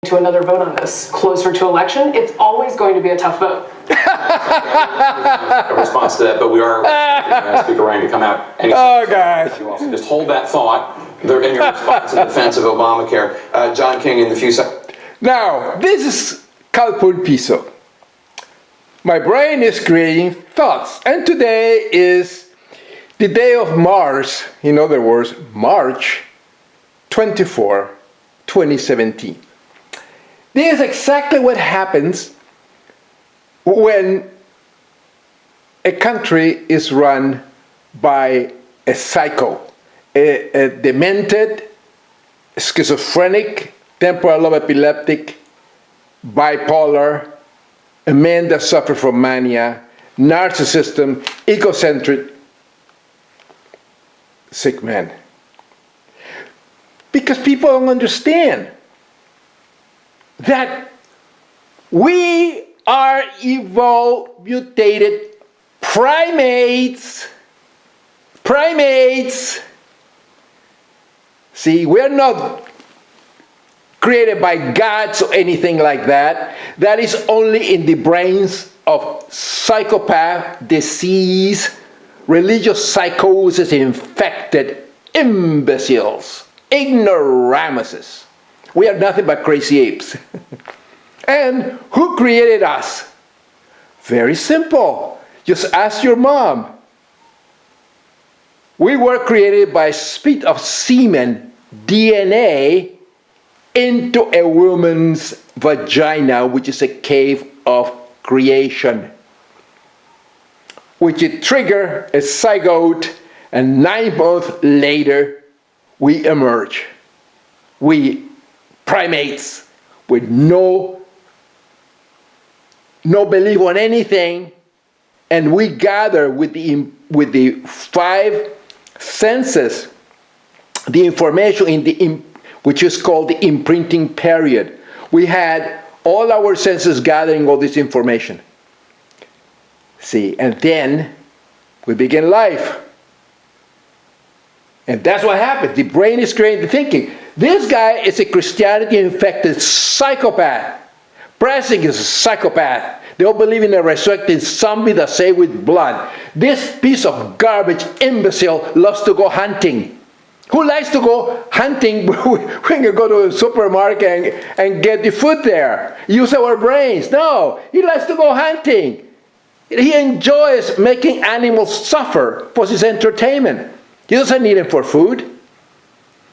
to another vote on this closer to election, it's always going to be a tough vote. A response to that, but we are Speaker Ryan to come out. And gosh. Just hold that thought in your response in defense of Obamacare. John King, in the few seconds. Now, this is Calpulpiso. My brain is creating thoughts, and today is the day of Mars, in other words, March 24, 2017. This is exactly what happens when a country is run by a psycho, a demented, schizophrenic, temporal lobe epileptic, bipolar, a man that suffers from mania, narcissism, egocentric, sick man. Because people don't understand that we are evolved, mutated primates. Primates. See, we're not created by gods or anything like that. That is only in the brains of psychopath, disease, religious psychosis, infected imbeciles, ignoramuses. We are nothing but crazy apes. And who created us? Very simple. Just ask your mom. We were created by spit of semen, DNA, into a woman's vagina, which is a cave of creation, which it trigger a zygote, and 9 months later we emerge. We primates with no belief on anything, and we gather with the 5 senses the information in which is called the imprinting period. We had all our senses gathering all this information. See, and then we begin life. And that's what happens. The brain is creating the thinking. This guy is a Christianity-infected psychopath. Pressing is a psychopath. They all believe in a resurrected zombie that's saved with blood. This piece of garbage imbecile loves to go hunting. Who likes to go hunting when you go to a supermarket and get the food there? Use our brains. No, he likes to go hunting. He enjoys making animals suffer for his entertainment. He doesn't need them for food.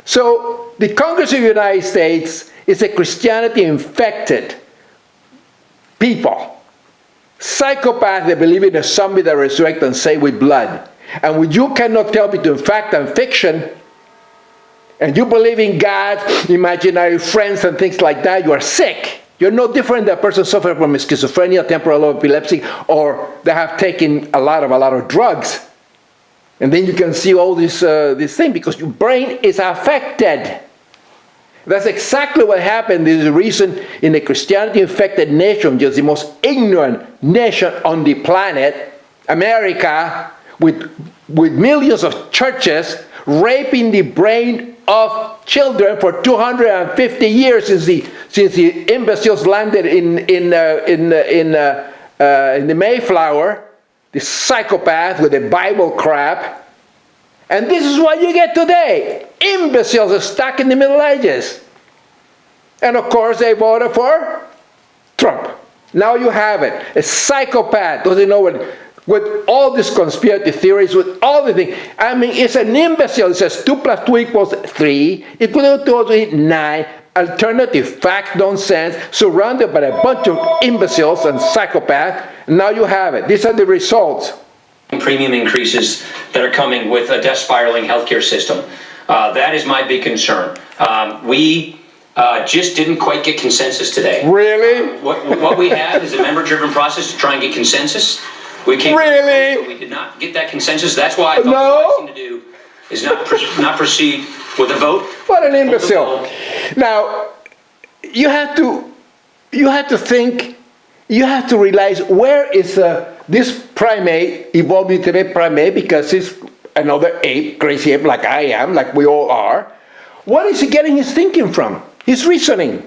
So the Congress of the United States is a Christianity-infected people. Psychopaths that believe in a zombie that resurrects and save with blood. And when you cannot tell between fact and fiction, and you believe in God, imaginary friends and things like that, you are sick. You're no different than a person suffering from schizophrenia, temporal lobe epilepsy, or they have taken a lot of drugs. And then you can see all this thing because your brain is affected. That's exactly what happened. There's a reason in a Christianity-infected nation, just the most ignorant nation on the planet, America, with millions of churches raping the brain of children for 250 years since the imbeciles landed in the Mayflower, the psychopath with the Bible crap. And this is what you get today. Imbeciles are stuck in the Middle Ages. And of course they voted for Trump. Now you have it. A psychopath doesn't know what, with all these conspiracy theories, with all the things. I mean, it's an imbecile. It says 2 + 2 = 3. It could do 9. Alternative fact, nonsense, surrounded by a bunch of imbeciles and psychopaths. Now you have it. These are the results. Premium increases that are coming with a death spiraling healthcare system. That is my big concern. We just didn't quite get consensus today. Really? What we have is a member-driven process to try and get consensus. We came really? But we did not get that consensus. That's why I thought the right thing to do is not proceed with a vote. What an imbecile! Now, you have to think. You have to realize where is this primate, evolved mutated primate, because he's another ape, crazy ape like I am, like we all are. What is he getting his thinking from? His reasoning.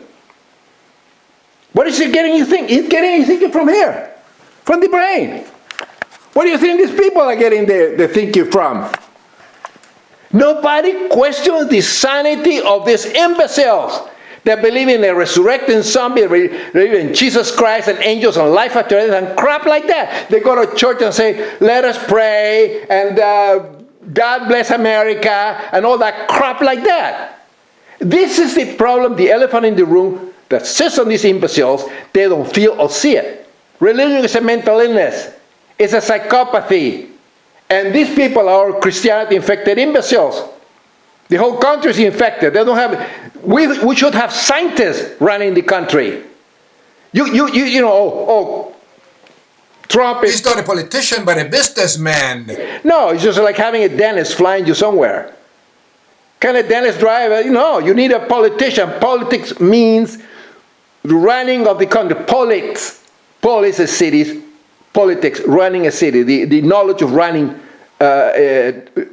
is he getting his thinking? He's getting his thinking from here, from the brain. What do you think these people are getting their thinking from? Nobody questions the sanity of these imbeciles that believe in a resurrecting zombie, believe in Jesus Christ and angels and life after death and crap like that. They go to church and say, let us pray, and God bless America, and all that crap like that. This is the problem, the elephant in the room that sits on these imbeciles. They don't feel or see it. Religion is a mental illness. It's a psychopathy. And these people are Christianity-infected imbeciles. The whole country is infected. They don't have. We should have scientists running the country. You know. Trump is. He's not a politician, but a businessman. No, it's just like having a dentist flying you somewhere. Can a dentist drive? No, you need a politician. Politics means the running of the country. Polis is cities. Politics, running a city, the knowledge of running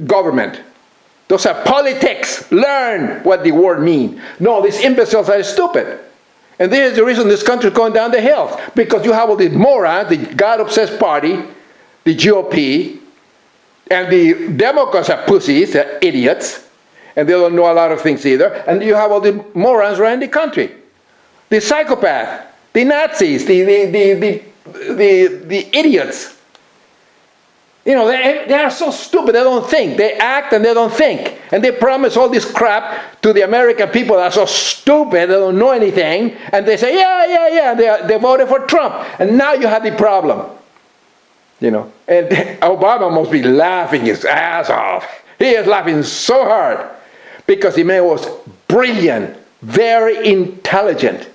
government. Those are politics. Learn what the word means. No, these imbeciles are stupid. And this is the reason this country is going down the hill. Because you have all these morons, the God-obsessed party, the GOP, and the Democrats are pussies, they're idiots, and they don't know a lot of things either. And you have all the morons running the country. The psychopath, the Nazis, the idiots. You know, they are so stupid, they don't think. They act and they don't think. And they promise all this crap to the American people that are so stupid, they don't know anything. And they say, yeah, they voted for Trump. And now you have the problem. You know, and Obama must be laughing his ass off. He is laughing so hard because the man was brilliant, very intelligent,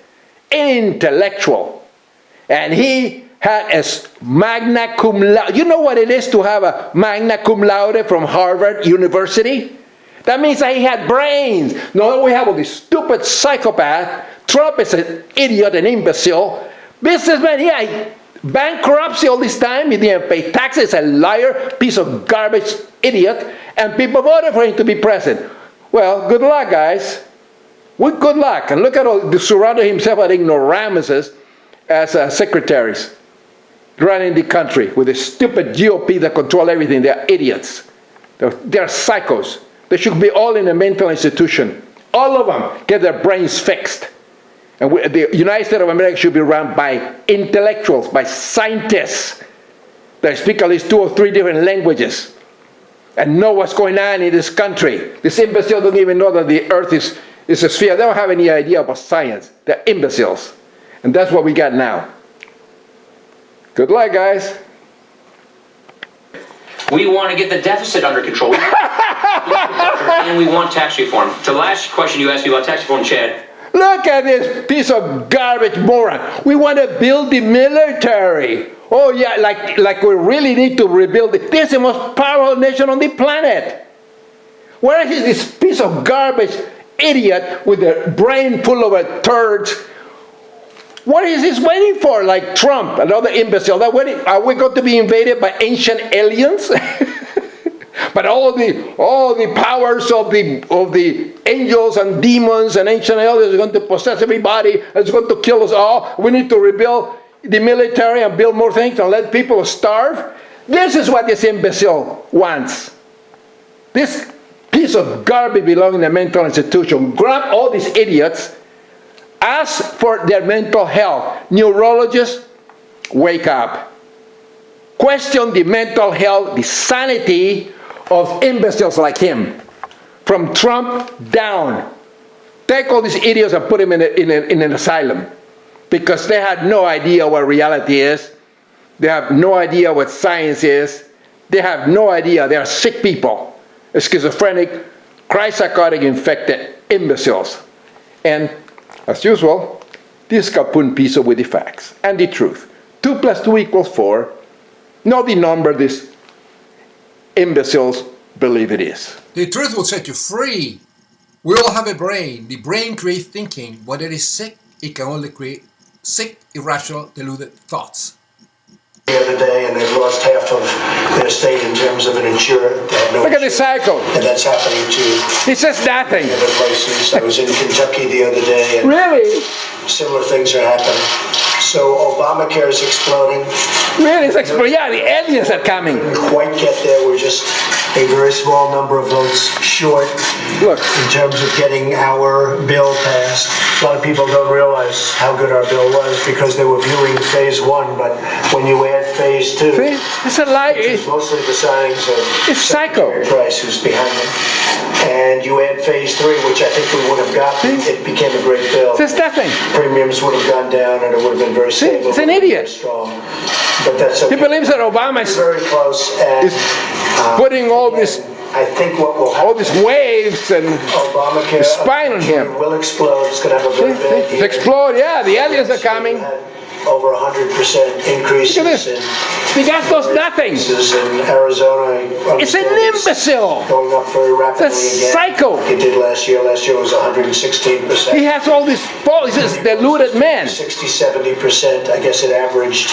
intellectual. And he had a magna cum laude. You know what it is to have a magna cum laude from Harvard University? That means that he had brains. No, we have all this stupid psychopath. Trump is an idiot, an imbecile. Businessman, he bankruptcy all this time. He didn't pay taxes, a liar, piece of garbage, idiot. And people voted for him to be president. Well, good luck, guys. Well, good luck. And look at all the surrounding himself with ignoramuses as secretaries running the country with a stupid GOP that control everything. They're idiots. They're psychos. They should be all in a mental institution. All of them get their brains fixed. And the United States of America should be run by intellectuals, by scientists that speak at least 2 or 3 different languages and know what's going on in this country. These imbeciles don't even know that the earth is a sphere. They don't have any idea about science. They're imbeciles. And that's what we got now. Good luck, guys. We want to get the deficit under control. And we want tax reform. The last question you asked me about tax reform, Chad. Look at this piece of garbage moron. We want to build the military. Oh yeah, like we really need to rebuild it. This is the most powerful nation on the planet. Where is this piece of garbage idiot with a brain full of turds? What is this waiting for? Like Trump, another imbecile. Are we going to be invaded by ancient aliens? But all the powers of the angels and demons and ancient aliens are going to possess everybody. It's going to kill us all. We need to rebuild the military and build more things and let people starve. This is what this imbecile wants. This piece of garbage belongs in a mental institution. Grab all these idiots. Ask for their mental health. Neurologists, wake up. Question the mental health, the sanity of imbeciles like him. From Trump down. Take all these idiots and put them in an asylum. Because they had no idea what reality is. They have no idea what science is. They have no idea. They are sick people. Schizophrenic, psychotic, infected imbeciles. And as usual, this kapun piece with the facts and the truth. 2 + 2 = 4. Not the number these imbeciles believe it is. The truth will set you free. We all have a brain. The brain creates thinking. When it is sick, it can only create sick, irrational, deluded thoughts. the other day, and they've lost half of their state in terms of an insurer. They have no Look at the cycle. and that's happening to He says nothing. other places. I was in Kentucky the other day, and Really? similar things are happening. So Obamacare is exploding. Really? Yeah, the aliens are coming. Didn't quite get there. We're just a very small number of votes short Look. in terms of getting our bill passed. A lot of people don't realize how good our bill was because they were viewing phase one, but when you add phase two, See? It's a lie. it's mostly the signings of It's psycho. Price who's behind it, and you add phase three, which I think we would have gotten, it became a great bill. It's nothing. Premiums would have gone down, and it would have been very stable. It's an idiot. Strong, but that's okay. He believes that Obama is Very close, and putting all this, I think what will all happen. these waves and Obamacare spine on him. will explode. It's going to have a very bad it's year. explode. Yeah, the aliens are coming. Over 100% increases Look at this. The guy does nothing. in Arizona. It's an imbecile. Going up very rapidly It's a again. psycho. It did last year. Last year was 116%. He has all this fault. He's a deluded man. 60-70%. I guess it averaged.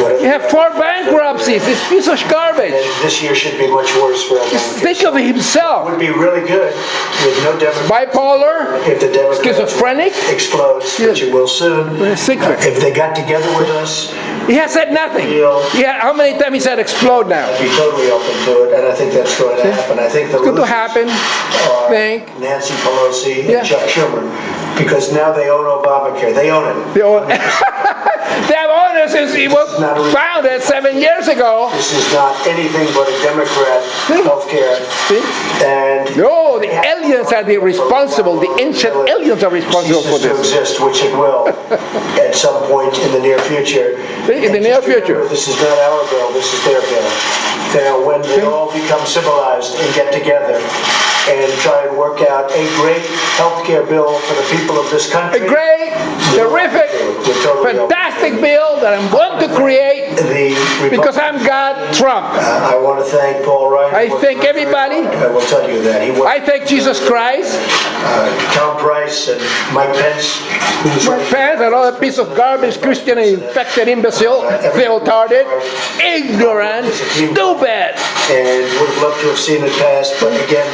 Whatever. You have 4 bankruptcies. This piece of garbage. And this year should be much worse for Obamacare. Think of himself. Would be really good with no Democrats. Bipolar, If the Democrats schizophrenic. explodes, which it will soon. Secret. If they got together with us, He has said nothing. Yeah, how many times he said explode now? I'd be totally open to it, and I think that's going to happen. I think the It's going to losers happen. are Think. Nancy Pelosi Yeah. and Chuck Schumer, because now they own Obamacare. They own it. They own- They have owned it since he was founded 7 years ago. This is not anything but a Democrat healthcare. See? And No, the aliens are the responsible. The ancient aliens are responsible for ceases to this. exist, which it will at some point in the near future. In the And near just remember, future. this is not our bill, this is their bill. Now, when they all become civilized and get together and try and work out a great healthcare bill for the people of this country. A great, terrific, We're totally open. fantastic bill that I'm going to create The because I'm God Trump. I want to thank Paul Ryan. I thank everybody. I will tell you that. He worked I thank Jesus Christ, Tom Price and Mike Pence, who's my pants, another piece of garbage, Christian infected imbecile, fail-tarded, ignorant, stupid. and would have loved to have seen it pass, but again,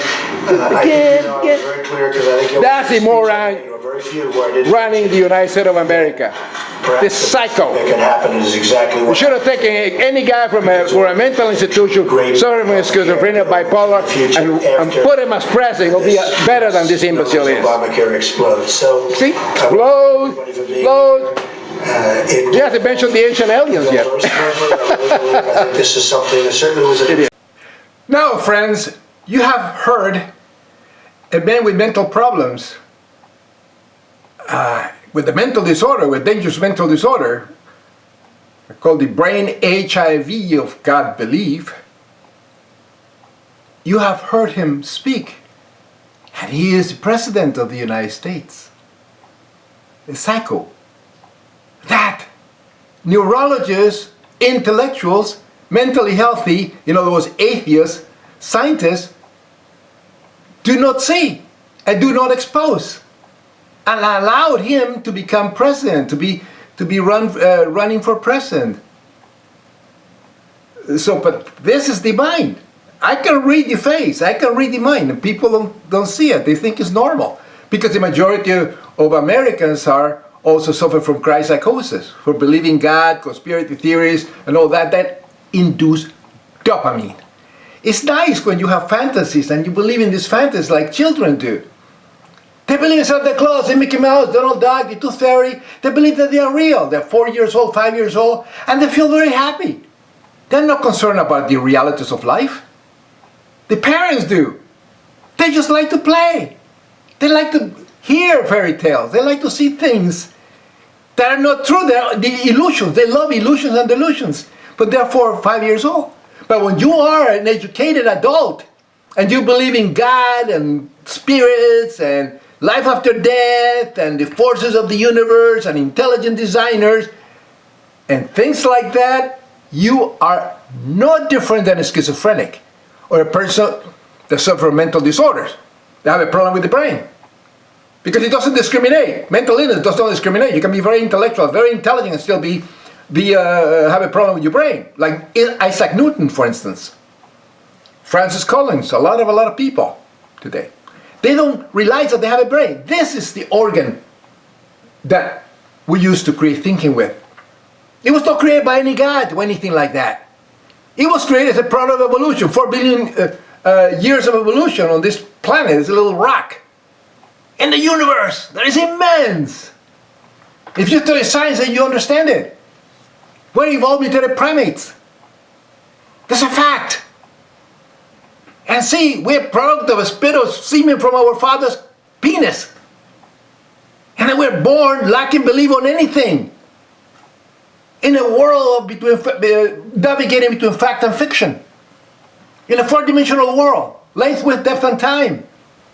I think I was very clear because I think it That's was the moron very few where I didn't. running the United States of America. This psycho. That can happen is exactly We what. should have taken any guy from a mental institution, suffering from schizophrenia, bipolar, and put him as president. It'll be better than this imbecile is. Obamacare explodes. So See? Explode, explode. He hasn't mentioned the ancient aliens yet. I think this is something that certainly was a. Now, friends, you have heard a man with mental problems, with a mental disorder, with dangerous mental disorder, called the brain HIV of God belief. You have heard him speak, and he is the President of the United States. A psycho. That neurologists, intellectuals, mentally healthy, in other words, atheists, scientists, do not see and do not expose, and allowed him to become president, to be running for president. So, but this is the mind. I can read the face, I can read the mind, and people don't see it. They think it's normal because the majority of Americans are also suffer from cryptopsychosis, for believing God, conspiracy theories, and all that induce dopamine. It's nice when you have fantasies and you believe in these fantasies like children do. They believe in Santa Claus, in Mickey Mouse, Donald Duck, the Tooth Fairy. They believe that they are real. They're 4 years old, 5 years old, and they feel very happy. They're not concerned about the realities of life. The parents do. They just like to play. They like to hear fairy tales. They like to see things that are not true. They're the illusions. They love illusions and delusions. But they're 4 or 5 years old. But when you are an educated adult and you believe in God and spirits and life after death and the forces of the universe and intelligent designers and things like that, you are no different than a schizophrenic or a person that suffers from mental disorders. They have a problem with the brain. Because it doesn't discriminate. Mental illness does not discriminate. You can be very intellectual, very intelligent, and still be have a problem with your brain. Like Isaac Newton, for instance. Francis Collins, a lot of people today. They don't realize that they have a brain. This is the organ that we use to create thinking with. It was not created by any god or anything like that. It was created as a product of evolution. 4 billion years of evolution on this planet. It's a little rock. In the universe, that is immense. If you study science, then you understand it. We're evolved into the primates. That's a fact. And see, we're a product of a spit of semen from our father's penis. And then we're born lacking belief on anything. In a world of navigating between fact and fiction. In a four-dimensional world, length, width, depth, and time.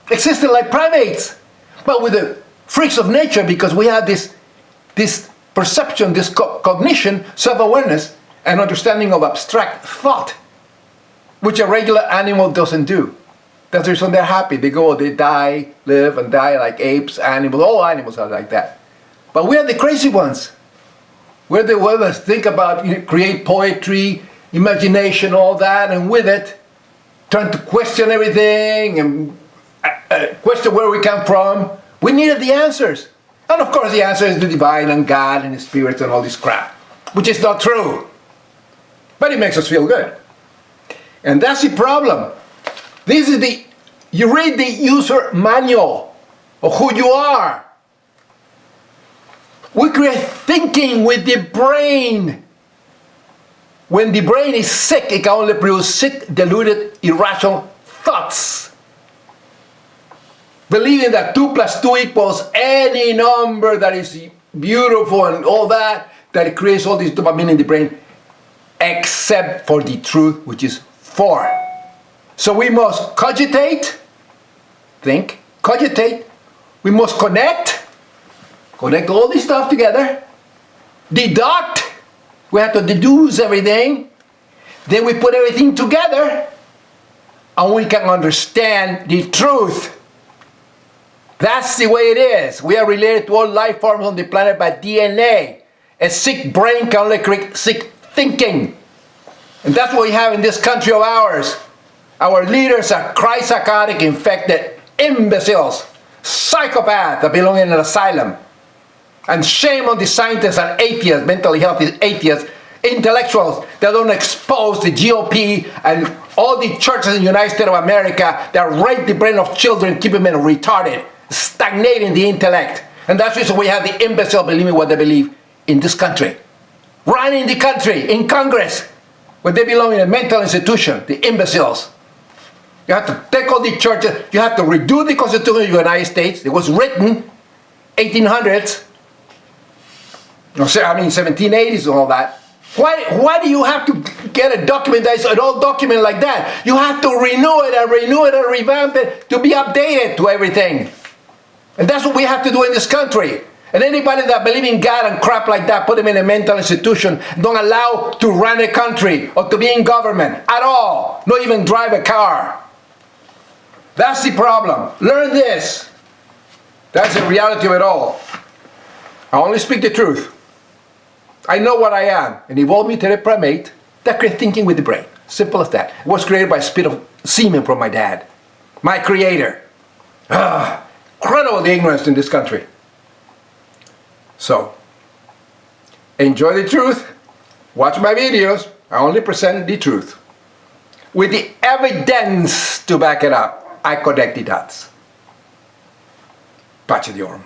Existing like primates. But with the freaks of nature, because we have this perception, this cognition, self-awareness, and understanding of abstract thought, which a regular animal doesn't do. That's the reason they're happy. They die, live, and die like apes, animals. All animals are like that. But we are the crazy ones. We're the ones that think about, create poetry, imagination, all that, and with it, trying to question everything and question where we come from. We needed the answers. And of course the answer is the divine and God and the spirits and all this crap, which is not true. But it makes us feel good. And that's the problem. This is you read the user manual of who you are. We create thinking with the brain. When the brain is sick, it can only produce sick, deluded, irrational thoughts. Believing that 2 + 2 equals any number that is beautiful and all that, that it creates all this dopamine in the brain, except for the truth, which is 4. So we must cogitate, think, cogitate. We must connect all this stuff together, deduct. We have to deduce everything. Then we put everything together, and we can understand the truth. That's the way it is. We are related to all life forms on the planet by DNA. A sick brain can only create sick thinking. And that's what we have in this country of ours. Our leaders are psychotic, infected imbeciles, psychopaths that belong in an asylum. And shame on the scientists and atheists, mentally healthy atheists, intellectuals that don't expose the GOP and all the churches in the United States of America that rape the brain of children, keep them retarded, stagnating the intellect. And that's the reason we have the imbecile believing what they believe in this country. Running the country, in Congress, where they belong in a mental institution, the imbeciles. You have to take all the churches, you have to redo the Constitution of the United States. It was written 1800s, 1780s and all that. Why do you have to get a document that is an old document like that? You have to renew it and revamp it to be updated to everything. And that's what we have to do in this country. And anybody that believes in God and crap like that, put them in a mental institution, don't allow to run a country or to be in government at all, not even drive a car. That's the problem. Learn this. That's the reality of it all. I only speak the truth. I know what I am, an evolved mutated primate that creates thinking with the brain. Simple as that. It was created by a spit of semen from my dad, my creator. Incredible the ignorance in this country. So, enjoy the truth, watch my videos, I only present the truth. With the evidence to back it up, I connect the dots. Pace Dior.